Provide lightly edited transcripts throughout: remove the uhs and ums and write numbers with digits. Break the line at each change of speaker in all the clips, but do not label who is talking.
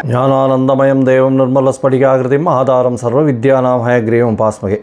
ஞானானந்தமயம் தேவம் நிர்மலஸ்படிகாகிருதிம் ஆதாரம் சர்வ வித்யானாம் ஹயக்ரீவம் பாஸ்மகே.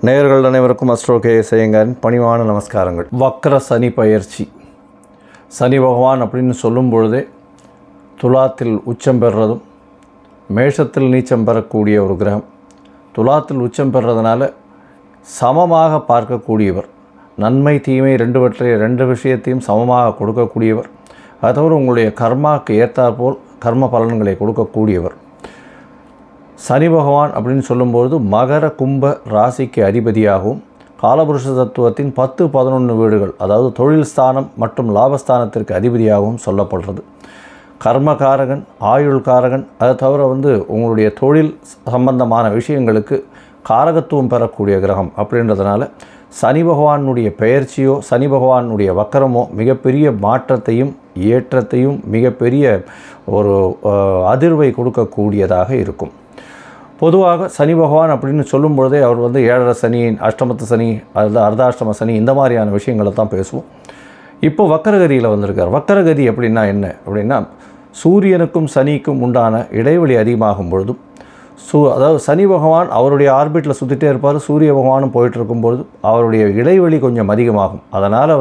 நேயர்கள் அனைவருக்கும் அஸ்ட்ரோகே செய்யுங்கன் பணிவான நமஸ்காரங்கள். வக்ர சனி பயிற்சி. சனி பகவான் அப்படின்னு சொல்லும் பொழுதே துலாத்தில் உச்சம் பெறுறதும் மேஷத்தில் நீச்சம் பெறக்கூடிய ஒரு கிரகம். துலாத்தில் உச்சம் பெறுறதுனால சமமாக பார்க்கக்கூடியவர், நன்மை தீமை ரெண்டு விஷயத்தையும் சமமாக கொடுக்கக்கூடியவர். அது தவிர உங்களுடைய கர்மாவுக்கு ஏற்றாற்போல் கர்ம பலன்களை கொடுக்கக்கூடியவர். சனி பகவான் அப்படின்னு சொல்லும்போது மகர கும்ப ராசிக்கு அதிபதியாகவும் காலபுருஷ தத்துவத்தின் 10-11 வீடுகள், அதாவது தொழில் ஸ்தானம் மற்றும் லாபஸ்தானத்திற்கு அதிபதியாகவும் சொல்லப்படுறது. கர்மகாரகன், ஆயுள்காரகன், அதை தவிர உங்களுடைய தொழில் சம்பந்தமான விஷயங்களுக்கு காரகத்துவம் பெறக்கூடிய கிரகம். அப்படின்றதுனால சனி பகவானுடைய பெயர்ச்சியோ சனி பகவானுடைய வக்கரமோ மிகப்பெரிய மாற்றத்தையும் ஏற்றத்தையும் மிகப்பெரிய ஒரு அதிர்வை கொடுக்கக்கூடியதாக இருக்கும். பொதுவாக சனி பகவான் அப்படின்னு சொல்லும் பொழுதே அவர் 7.5 சனி, அஷ்டமத்து சனி, அல்லது அர்த்தாஷ்டம சனி, இந்த மாதிரியான விஷயங்களை தான் பேசுவோம். இப்போ வக்கரகதியில் வந்திருக்கார். வக்கரகதி அப்படின்னா என்ன அப்படின்னா, சூரியனுக்கும் சனிக்கும் உண்டான இடைவெளி அதிகமாகும் பொழுதும் அதாவது சனி பகவான் அவருடைய ஆர்பிட்டில் சுற்றிட்டே இருப்பார், சூரிய பகவானும் போயிட்டுருக்கும்பொழுது அவருடைய இடைவெளி கொஞ்சம் அதிகமாகும். அதனால்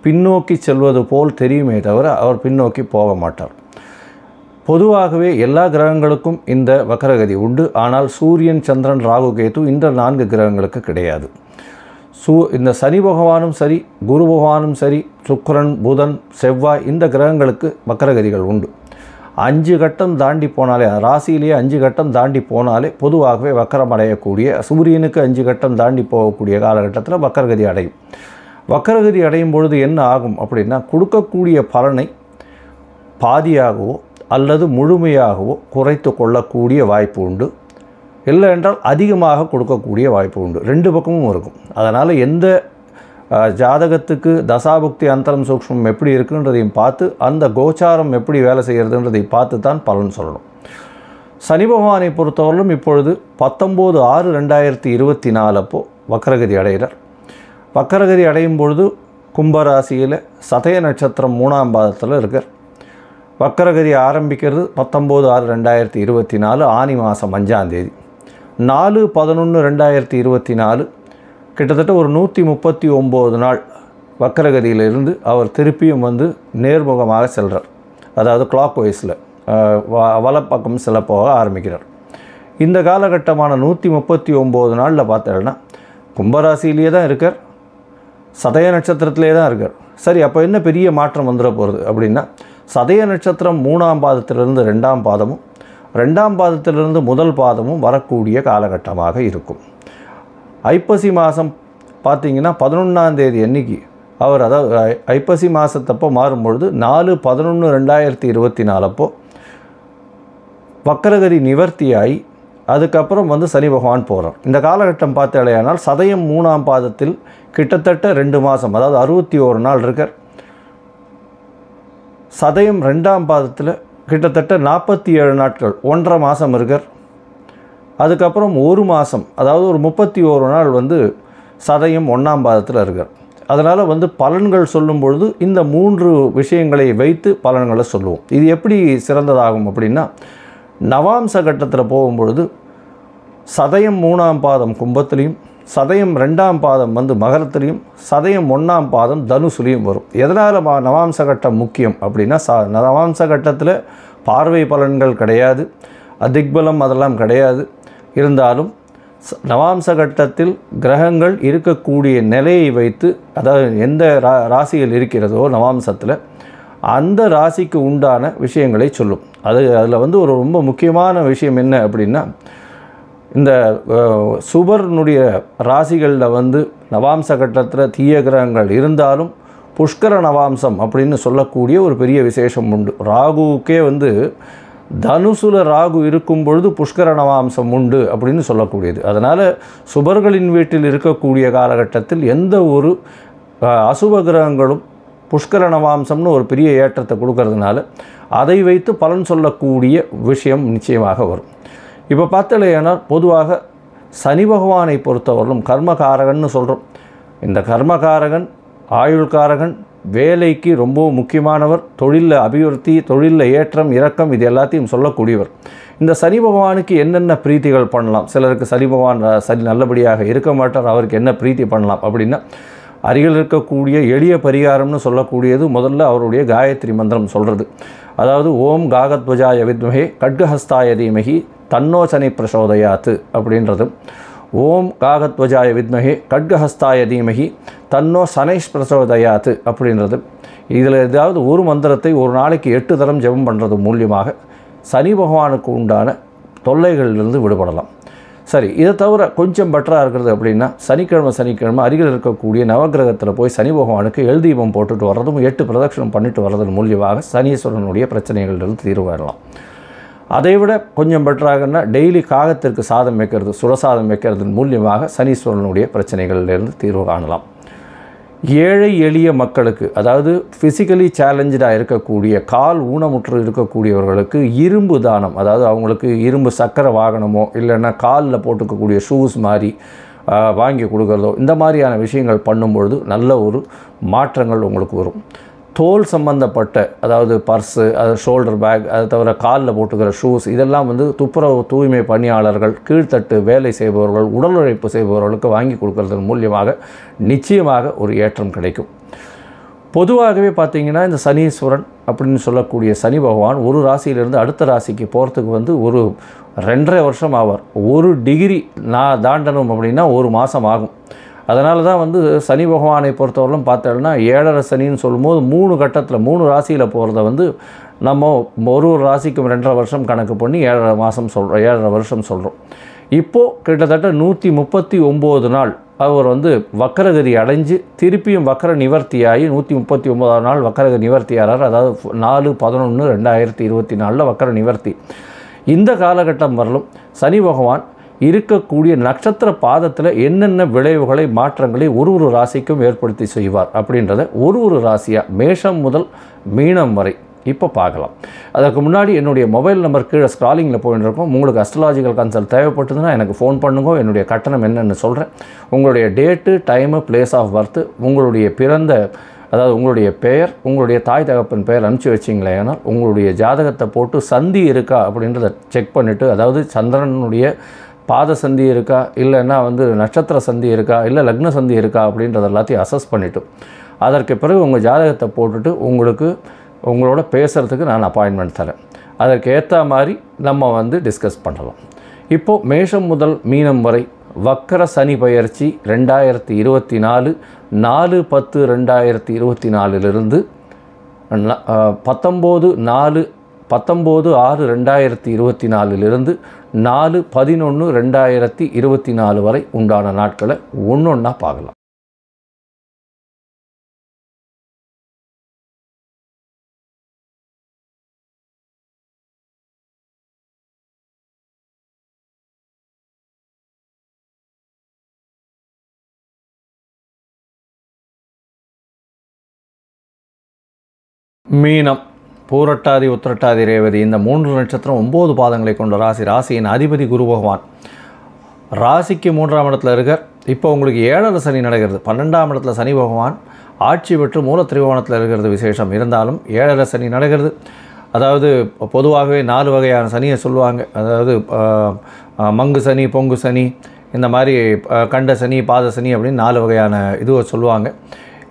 பின்னோக்கி செல்வது போல் தெரியுமே தவிர அவர் பின்னோக்கி போக மாட்டார். பொதுவாகவே எல்லா கிரகங்களுக்கும் இந்த வக்கரகதி உண்டு. ஆனால் சூரியன், சந்திரன், ராகு, கேது இந்த 4 கிரகங்களுக்கு கிடையாது. இந்த சனி பகவானும் சரி, குரு பகவானும் சரி, சுக்கிரன், புதன், செவ்வாய் இந்த கிரகங்களுக்கு வக்கரகதிகள் உண்டு. 5 கட்டம் தாண்டி போனாலே, ராசியிலேயே 5 கட்டம் தாண்டி போனாலே பொதுவாகவே வக்கரம் அடையக்கூடிய, சூரியனுக்கு 5 கட்டம் தாண்டி போகக்கூடிய காலகட்டத்தில் வக்கரகதி அடையும். வக்கரகதி அடையும் பொழுது என்ன ஆகும் அப்படின்னா, கொடுக்கக்கூடிய பலனை பாதியாகவோ அல்லது முழுமையாகவோ குறைத்து கொள்ளக்கூடிய வாய்ப்பு உண்டு. இல்லை என்றால் அதிகமாக கொடுக்கக்கூடிய வாய்ப்பு உண்டு. 2 பக்கமும் இருக்கும். அதனால் எந்த ஜாதகத்துக்கு தசாபுக்தி அந்தரம் சூக்ஷ்மம் எப்படி இருக்குன்றதையும் பார்த்து, அந்த கோச்சாரம் எப்படி வேலை செய்கிறதுன்றதை பார்த்து தான் பலன் சொல்லணும். சனி பகவானை பொறுத்தவரையிலும் இப்பொழுது 19/6/2024 அப்போது வக்கரகதி அடைகிறார். வக்கரகதி அடையும் பொழுது கும்பராசியில் சதய நட்சத்திரம் 3ஆம் பாதத்தில் இருக்கார். வக்கரகதி ஆரம்பிக்கிறது 19/6/2024 ஆனி மாதம் 5ஆம் தேதி. 4/11/2024 கிட்டத்தட்ட ஒரு 139 நாள் வக்கரகதியிலிருந்து அவர் திருப்பியும் நேர்முகமாக செல்கிறார். அதாவது கிளாக் வைஸில் வலப்பக்கம் செல்ல போக ஆரம்பிக்கிறார். இந்த காலகட்டமான 139 நாளில் பார்த்தோன்னா கும்பராசியிலேயே தான் இருக்கார், சதய நட்சத்திரத்திலே தான் இருக்கார். சரி, அப்போ என்ன பெரிய மாற்றம் வந்துட போகிறது அப்படின்னா, சதய நட்சத்திரம் 3ஆம் பாதத்திலிருந்து 2ஆம் பாதமும் 2ஆம் பாதத்திலிருந்து 1 பாதமும் வரக்கூடிய காலகட்டமாக இருக்கும். ஐப்பசி மாதம் பார்த்திங்கன்னா 11ஆம் தேதி அன்னைக்கு அவர், அதாவது ஐப்பசி மாதத்தப்போ மாறும்பொழுது 4/11/2024 அப்போது வக்கரகதி நிவர்த்தியாகி அதுக்கப்புறம் சனி பகவான் போகிறார். இந்த காலகட்டம் பார்த்தாலேயானால் சதயம் 3ஆம் பாதத்தில் கிட்டத்தட்ட 2 மாதம், அதாவது 61 நாள் இருக்கார். சதயம் 2ஆம் பாதத்தில் கிட்டத்தட்ட 47 நாட்கள், 1.5 மாதம் இருக்கார். அதுக்கப்புறம் 1 மாதம், அதாவது ஒரு 31 நாள் சதயம் 1ஆம் பாதத்தில் இருக்கார். அதனால் பலன்கள் சொல்லும் பொழுது இந்த 3 விஷயங்களை வைத்து பலன்களை சொல்லுவோம். இது எப்படி சிறந்ததாகும் அப்படின்னா, நவாம்ச கட்டத்தில் போகும்பொழுது சதயம் 3ஆம் பாதம் கும்பத்திலையும், சதயம் 2ஆம் பாதம் மகரத்திலையும், சதயம் 1ஆம் பாதம் தனுசுலையும் வரும். எதனால் நவாம்ச கட்டம் முக்கியம் அப்படின்னா, நவாம்ச கட்டத்தில் பார்வை பலன்கள் கிடையாது, அதிக்பலம் அதெல்லாம் கிடையாது. இருந்தாலும் நவாம்ச கட்டத்தில் கிரகங்கள் இருக்கக்கூடிய நிலையை வைத்து, அதாவது எந்த ராசியில் இருக்கிறதோ நவாம்சத்தில் அந்த ராசிக்கு உண்டான விஷயங்களை சொல்லும். அதில் ஒரு ரொம்ப முக்கியமான விஷயம் என்ன அப்படின்னா, இந்த சுபர்னுடைய ராசிகளில் நவாம்ச கட்டத்தில் தீய கிரகங்கள் இருந்தாலும் புஷ்கர நவாம்சம் அப்படின்னு சொல்லக்கூடிய ஒரு பெரிய விசேஷம் உண்டு. ராகுவுக்கே தனுசுல ராகு இருக்கும் பொழுது புஷ்கர நவாம்சம் உண்டு அப்படின்னு சொல்லக்கூடியது. அதனால் சுபர்களின் வீட்டில் இருக்கக்கூடிய காலகட்டத்தில் எந்த ஒரு அசுப கிரகங்களும் புஷ்கர நவாம்சம்னு ஒரு பெரிய ஏற்றத்தை கொடுக்கறதுனால அதை வைத்து பலன் சொல்லக்கூடிய விஷயம் நிச்சயமாக வரும். இப்போ பார்த்தலையானால் பொதுவாக சனி பகவானை பொறுத்தவரையிலும் கர்மகாரகன்னு சொல்கிறோம். இந்த கர்மகாரகன், ஆயுள்காரகன், வேலைக்கு ரொம்ப முக்கியமானவர், தொழிலில் அபிவிருத்தி, தொழிலில் ஏற்றம் இறக்கம் இது எல்லாத்தையும் சொல்லக்கூடியவர். இந்த சனி பகவானுக்கு என்னென்ன பிரீத்திகள் பண்ணலாம்? சிலருக்கு சனி பகவான் சனி நல்லபடியாக இருக்க மாட்டார், அவருக்கு என்ன பிரீத்தி பண்ணலாம் அப்படின்னா, அருகில் இருக்கக்கூடிய எளிய பரிகாரம்னு சொல்லக்கூடியது முதல்ல அவருடைய காயத்ரி மந்திரம் சொல்கிறது. அதாவது ஓம் காகத்வஜாய வித்மஹே கட்கஹஸ்தாய தீமஹி தன்னோ சனி பிரசோதயாத்து அப்படின்றது. ஓம் காகத்வஜாய வித்மஹே கட்கஹஸ்தாய தீமஹி தன்னோ சனைஷ் பிரசோதயாத்து அப்படின்றது. இதில் ஏதாவது ஒரு மந்திரத்தை ஒரு நாளைக்கு 8 தரம் ஜெபம் பண்ணுறது மூலியமாக சனி பகவானுக்கு உண்டான தொல்லைகளிலிருந்து விடுபடலாம். சரி, இதை தவிர கொஞ்சம் பெட்டராக இருக்கிறது அப்படின்னா சனிக்கிழமை அருகில் இருக்கக்கூடிய நவகிரகத்தில் போய் சனி பகவானுக்கு எல் தீபம் போட்டுட்டு வர்றதும் 8 பிரதட்சணம் பண்ணிட்டு வர்றதன் மூலியமாக சனீஸ்வரனுடைய பிரச்சனைகளிலிருந்து தீர்வு வரலாம். அதை விட கொஞ்சம் பெட்டராகனா டெய்லி காகத்திற்கு சாதம் வைக்கிறது, சுரசாதம் வைக்கிறதன் மூலியமாக சனீஸ்வரனுடைய பிரச்சனைகளிலிருந்து தீர்வு காணலாம். ஏழை எளிய மக்களுக்கு, அதாவது ஃபிசிக்கலி சேலஞ்சாக இருக்கக்கூடிய கால் ஊனமுற்று இருக்கக்கூடியவர்களுக்கு இரும்பு தானம், அதாவது அவங்களுக்கு இரும்பு சக்கர வாகனமோ இல்லைன்னா காலில் போட்டுக்கக்கூடிய ஷூஸ் மாதிரி வாங்கி கொடுக்குறதோ இந்த மாதிரியான விஷயங்கள் பண்ணும்பொழுது நல்ல ஒரு மாற்றங்கள் உங்களுக்கு வரும். தோல் சம்பந்தப்பட்ட, அதாவது பர்ஸு, அது ஷோல்டர் பேக், அதை தவிர காலில் போட்டுக்கிற ஷூஸ் இதெல்லாம் துப்புரவு தூய்மை பணியாளர்கள், கீழ்த்தட்டு வேலை செய்பவர்கள், உடல் உழைப்பு செய்பவர்களுக்கு வாங்கி கொடுக்கறதன் மூலியமாக நிச்சயமாக ஒரு ஏற்றம் கிடைக்கும். பொதுவாகவே பார்த்திங்கன்னா இந்த சனீஸ்வரன் அப்படின்னு சொல்லக்கூடிய சனி பகவான் ஒரு ராசியிலிருந்து அடுத்த ராசிக்கு போகிறதுக்கு ஒரு 2.5 வருஷம் ஆவார். 1 டிகிரி நான் தாண்டணும் அப்படின்னா 1 மாதம் ஆகும். அதனால தான் சனி பகவானை பொறுத்தவரையிலும் பார்த்தோம்னா 7.5 சனின்னு சொல்லும்போது 3 கட்டத்தில் 3 ராசியில் போகிறத நம்ம ஒரு ராசிக்கும் 2.5 வருஷம் கணக்கு பண்ணி 7.5 மாதம் சொல்கிறோம், 7.5 வருஷம் சொல்கிறோம். இப்போது கிட்டத்தட்ட 139 நாள் அவர் வக்கரகதி அடைஞ்சு திருப்பியும் வக்கர நிவர்த்தியாகி 139ஆம் நாள் வக்கரகதி நிவர்த்தியாகிறார். அதாவது 4/11/2024 வக்கர நிவர்த்தி. இந்த காலகட்டம் வரலும் சனி பகவான் இருக்கக்கூடிய நட்சத்திர பாதத்தில் என்னென்ன விளைவுகளை மாற்றங்களை ஒரு ராசிக்கும் ஏற்படுத்தி செய்வார் அப்படின்றத ஒரு ராசியாக மேஷம் முதல் மீனம் வரை இப்போ பார்க்கலாம். அதற்கு முன்னாடி என்னுடைய மொபைல் நம்பர் கீழே ஸ்க்ராலிங்கில் போயிட்டு இருக்கோம். உங்களுக்கு அஸ்ட்ராலாஜிக்கல் கன்சல்ட் தேவைப்பட்டதுன்னா எனக்கு ஃபோன் பண்ணுங்க. என்னுடைய கட்டணம் என்னென்னு சொல்கிறேன். உங்களுடைய date, time, place of birth, உங்களுடைய பிறந்த, அதாவது உங்களுடைய பெயர், உங்களுடைய தாய் தகப்பன் பெயர் அனுப்பிச்சி வச்சிங்களே, ஏன்னா உங்களுடைய ஜாதகத்தை போட்டு சந்தி இருக்கா அப்படின்றத செக் பண்ணிவிட்டு, அதாவது சந்திரனுடைய பாத சந்தி இருக்கா, இல்லைன்னா நட்சத்திர சந்தி இருக்கா, இல்லை லக்ன சந்தி இருக்கா அப்படின்றத எல்லாத்தையும் அசஸ் பண்ணிவிட்டு அதற்கு பிறகு உங்கள் ஜாதகத்தை போட்டுட்டு உங்களோட பேசுகிறதுக்கு நான் அப்பாயின்மெண்ட் தரேன். அதற்கு ஏற்ற மாதிரி நம்ம டிஸ்கஸ் பண்ணலாம். இப்போது மேஷம் முதல் மீனம் வரை வக்கர சனி பயிற்சி 2024 4/10/2024 19/6/2024 4/11/2024 வரை உண்டான நாட்களை ஒன்றொன்னா பார்க்கலாம். மீனம், பூரட்டாதி, உத்திரட்டாதி, ரேவதி இந்த 3 நட்சத்திரம் 9 பாதங்களை கொண்ட ராசி. ராசியின் அதிபதி குரு பகவான். ராசிக்கு 3ஆம் இடத்துல இருக்கார். இப்போ உங்களுக்கு 7.5 சனி நடக்கிறது. 12ஆம் இடத்துல சனி பகவான் ஆட்சி பெற்று மூல திரிகோணத்தில் இருக்கிறது விசேஷம். இருந்தாலும் 7.5 சனி நடக்கிறது. அதாவது பொதுவாகவே 4 வகையான சனியை சொல்லுவாங்க. அதாவது மங்கு சனி, பொங்கு சனி, இந்த மாதிரி கண்ட சனி, பாத சனி அப்படின்னு 4 வகையான இதுவை சொல்லுவாங்க.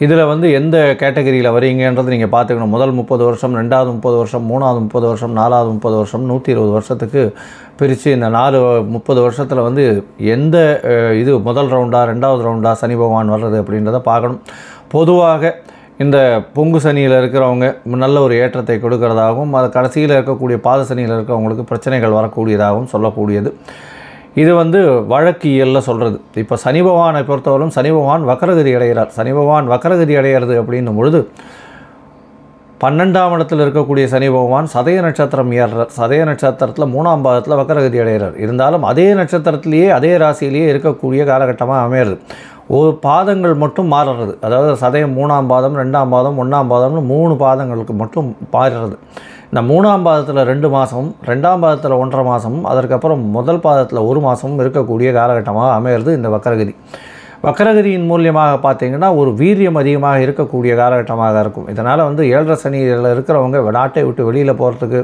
இதில் எந்த கேட்டகரியில் வரீங்கன்றது நீங்கள் பார்த்துக்கணும். முதல் 30 வருஷம், 2வது 30 வருஷம், 3வது 30 வருஷம், 4வது 30 வருஷம், 120 வருஷத்துக்கு பிரித்து இந்த 30 வருஷத்தில் எந்த இது முதல் ரவுண்டா 2வது ரவுண்டா சனி பகவான் வர்றது அப்படின்றத பார்க்கணும். பொதுவாக இந்த பொங்கு சனியில் இருக்கிறவங்க நல்ல ஒரு ஏற்றத்தை கொடுக்கறதாகவும், அது கடைசியில் இருக்கக்கூடிய பாத சனியில் இருக்கிறவங்களுக்கு பிரச்சனைகள் வரக்கூடியதாகவும் சொல்லக்கூடியது. இது வழக்கியலில் சொல்கிறது. இப்போ சனி பகவானை பொறுத்தவரைக்கும் சனி பகவான் வக்கரகதி அடைகிறார். சனி பகவான் வக்கரகதி அடைகிறது அப்படின்னும் பொழுது 12ஆம் இடத்தில் இருக்கக்கூடிய சனி பகவான் சதய நட்சத்திரம் ஏறுறார். சதய நட்சத்திரத்தில் 3ஆம் பாதத்தில் வக்கரகதி அடைகிறார். இருந்தாலும் அதே நட்சத்திரத்திலேயே அதே ராசியிலேயே இருக்கக்கூடிய காலகட்டமாக அமையிறது. ஒரு பாதங்கள் மட்டும் மாறுறது. அதாவது சதயம் 3ஆம் பாதம், 2ஆம் பாதம், 1ஆம் பாதம்னு 3 பாதங்களுக்கு மட்டும் மாறுறது. இந்த 3ஆம் பாதத்தில் 2 மாதமும், 2ஆம் பாதத்தில் 1.5 மாதமும், அதற்கப்புறம் முதல் பாதத்தில் 1 மாதமும் இருக்கக்கூடிய காலகட்டமாக அமையிறது இந்த வக்கரகதி. வக்கரகதியின் மூலியமாக பார்த்தீங்கன்னா ஒரு வீரியம் அதிகமாக இருக்கக்கூடிய காலகட்டமாக இருக்கும். இதனால் வந்து 7.5 சனியில் இருக்கிறவங்க நாட்டை விட்டு வெளியில் போகிறதுக்கு,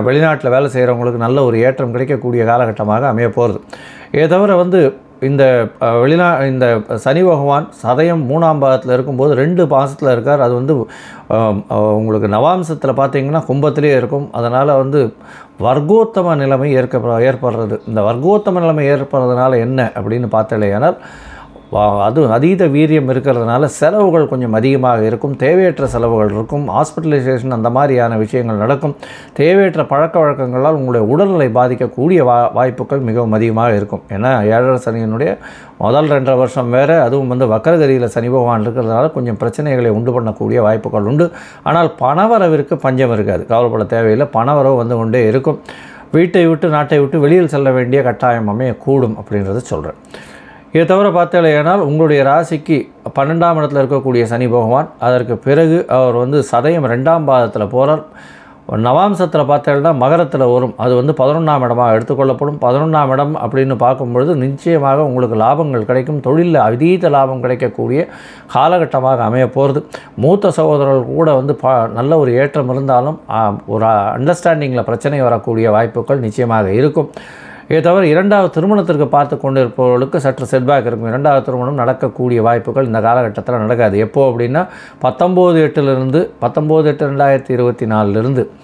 வெளிநாட்டில் வேலை செய்கிறவங்களுக்கு நல்ல ஒரு ஏற்றம் கிடைக்கக்கூடிய காலகட்டமாக அமைய போகிறது. இதை தவிர வந்து இந்த இந்த சனி பகவான் சதயம் 3ஆம் பாதத்தில் இருக்கும்போது 2 பாசத்தில் இருக்கார். அது வந்து உங்களுக்கு நவாம்சத்தில் பார்த்தீங்கன்னா கும்பத்திலே இருக்கும். அதனால் வந்து வர்க்கோத்தம நிலைமை ஏற்படுறது. இந்த வர்க்கோத்தம நிலைமை ஏற்படுறதுனால என்ன அப்படின்னு பார்த்தலையானால், அது அதீத வீரியம் இருக்கிறதுனால செலவுகள் கொஞ்சம் அதிகமாக இருக்கும். தேவையற்ற செலவுகள் இருக்கும். ஹாஸ்பிட்டலைசேஷன் அந்த மாதிரியான விஷயங்கள் நடக்கும். தேவையற்ற பழக்க வழக்கங்களால் உங்களுடைய உடல்நிலை பாதிக்கக்கூடிய வாய்ப்புகள் மிகவும் அதிகமாக இருக்கும். ஏன்னா 7.5 சனியினுடைய முதல் 2.5 வருஷம் வேறு, அதுவும் வந்து வக்கரகதியில் சனி பகவான் இருக்கிறதுனால கொஞ்சம் பிரச்சனைகளை உண்டு பண்ணக்கூடிய வாய்ப்புகள் உண்டு. ஆனால் பணவரவிற்கு பஞ்சம் இருக்காது, கவலைப்பட தேவையில்லை. பணவரவு வந்து கொண்டே இருக்கும். வீட்டை விட்டு நாட்டை விட்டு வெளியில் செல்ல வேண்டிய கட்டாயம் அமையக்கூடும் அப்படின்றத சொல்கிறேன். இதை தவிர பார்த்தலையானால் உங்களுடைய ராசிக்கு 12ஆம் இடத்துல இருக்கக்கூடிய சனி பகவான், அதற்கு பிறகு அவர் வந்து சதயம் 2ஆம் பாதத்தில் போகிறார். நவாம்சத்தில் பார்த்தேன்னா மகரத்தில் வரும். அது வந்து 11ஆம் இடமாக எடுத்துக்கொள்ளப்படும். 11ஆம் இடம் அப்படின்னு பார்க்கும்பொழுது நிச்சயமாக உங்களுக்கு லாபங்கள் கிடைக்கும். தொழிலில் அதீத லாபம் கிடைக்கக்கூடிய காலகட்டமாக அமைய போகிறது. மூத்த சகோதரர்கள் கூட வந்து நல்ல ஒரு ஏற்றம் இருந்தாலும் ஒரு அண்டர்ஸ்டாண்டிங்கில் பிரச்சனை வரக்கூடிய வாய்ப்புகள் நிச்சயமாக இருக்கும். இதை தவிர 2வது திருமணத்திற்கு பார்த்து கொண்டு இருப்பவர்களுக்கு சற்று செட்பேக் இருக்கும். 2வது திருமணம் நடக்கக்கூடிய வாய்ப்புகள் இந்த காலகட்டத்தில் நடக்காது. எப்போது அப்படின்னா 19/8 2024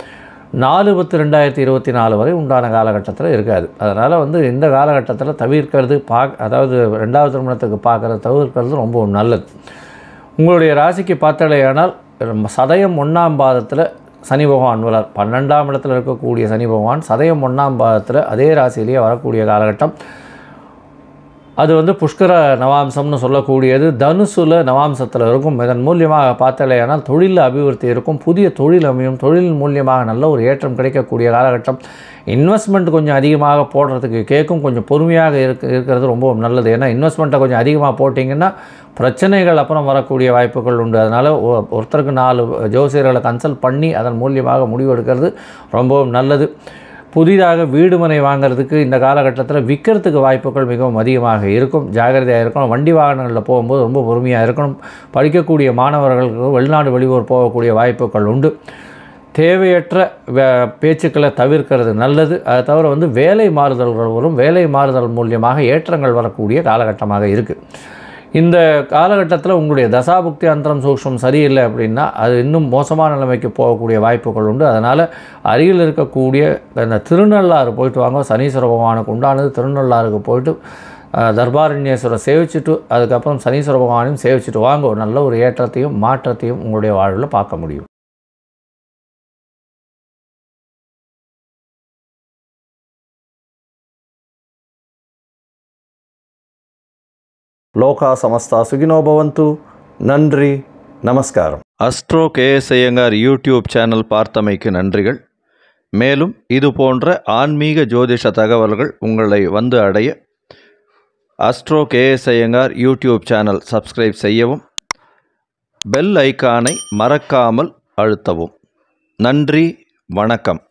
4/10/2024 வரை உண்டான காலகட்டத்தில் இருக்காது. அதனால் வந்து இந்த காலகட்டத்தில் தவிர்க்கிறது அதாவது 2வது திருமணத்துக்கு பார்க்குறது தவிர்க்கிறது ரொம்ப நல்லது. உங்களுடைய ராசிக்கு பார்த்தலையானால் சதயம் 1ஆம் பாதத்தில் சனி பகவான் வரார். 12ஆம் இடத்தில் இருக்கக்கூடிய சனி பகவான் சதயம் 1ஆம் பாதத்தில் அதே ராசியிலேயே வரக்கூடிய காலகட்டம். அது வந்து புஷ்கர நவாம்சம்னு சொல்லக்கூடியது. தனுசுல நவாம்சத்தில் இருக்கும். இதன் மூலியமாக பார்த்தலையானால் தொழிலில் அபிவிருத்தி இருக்கும். புதிய தொழில் அமையும். தொழில் மூலியமாக நல்ல ஒரு ஏற்றம் கிடைக்கக்கூடிய காலகட்டம். இன்வெஸ்ட்மெண்ட் கொஞ்சம் அதிகமாக போடுறதுக்கு கேட்கும். கொஞ்சம் பொறுமையாக இருக்கிறது ரொம்ப நல்லது. ஏன்னா இன்வெஸ்ட்மெண்ட்டை கொஞ்சம் அதிகமாக போட்டிங்கன்னா பிரச்சனைகள் அப்புறம் வரக்கூடிய வாய்ப்புகள் உண்டு. அதனால் ஒருத்தருக்கு 4 ஜோசியர்களை கன்சல்ட் பண்ணி அதன் மூலியமாக முடிவெடுக்கிறது ரொம்பவும் நல்லது. புதிதாக வீடு மனை வாங்கிறதுக்கு இந்த காலகட்டத்தில் விற்கிறதுக்கு வாய்ப்புகள் மிகவும் அதிகமாக இருக்கும். ஜாகிரதையாக இருக்கணும். வண்டி வாகனங்களில் போகும்போது ரொம்ப பொறுமையாக இருக்கணும். படிக்கக்கூடிய மாணவர்களுக்கு வெளிநாடு வெளியூர் போகக்கூடிய வாய்ப்புகள் உண்டு. தேவையற்ற பேச்சுக்களை தவிர்க்கிறது நல்லது. அதை தவிர வந்து வேலை மாறுதல்கள் வரும். வேலை மாறுதல் மூலியமாக ஏற்றங்கள் வரக்கூடிய காலகட்டமாக இருக்குது. இந்த காலகட்டத்தில் உங்களுடைய தசாபுக்தி அந்தரம் சூக்ஷ்மம் சரியில்லை அப்படின்னா அது இன்னும் மோசமான நிலைமைக்கு போகக்கூடிய வாய்ப்புகள் உண்டு. அதனால் அருகில் இருக்கக்கூடிய இந்த திருநள்ளாறு போயிட்டு வாங்க. சனீஸ்வர பகவானுக்கு உண்டானது திருநள்ளாறுக்கு போயிட்டு தர்பாரண்யேஸ்வரரை சேவிச்சுட்டு அதுக்கப்புறம் சனீஸ்வர பகவானையும் சேவிச்சுட்டு வாங்க. ஒரு நல்ல ஒரு ஏற்றத்தையும் மாற்றத்தையும் உங்களுடைய வாழ்வில் பார்க்க முடியும். லோகா சமஸ்தா சுகினோ பவந்து. நன்றி, நமஸ்காரம். Astro KS Iyengar YouTube channel பார்த்தமைக்கு நன்றிகள். மேலும் இது போன்ற ஆன்மீக ஜோதிஷ தகவல்கள் உங்களை வந்து அடைய astro KS Iyengar YouTube channel subscribe செய்யவும், பெல் ஐக்கானை மறக்காமல் அழுத்தவும். நன்றி, வணக்கம்.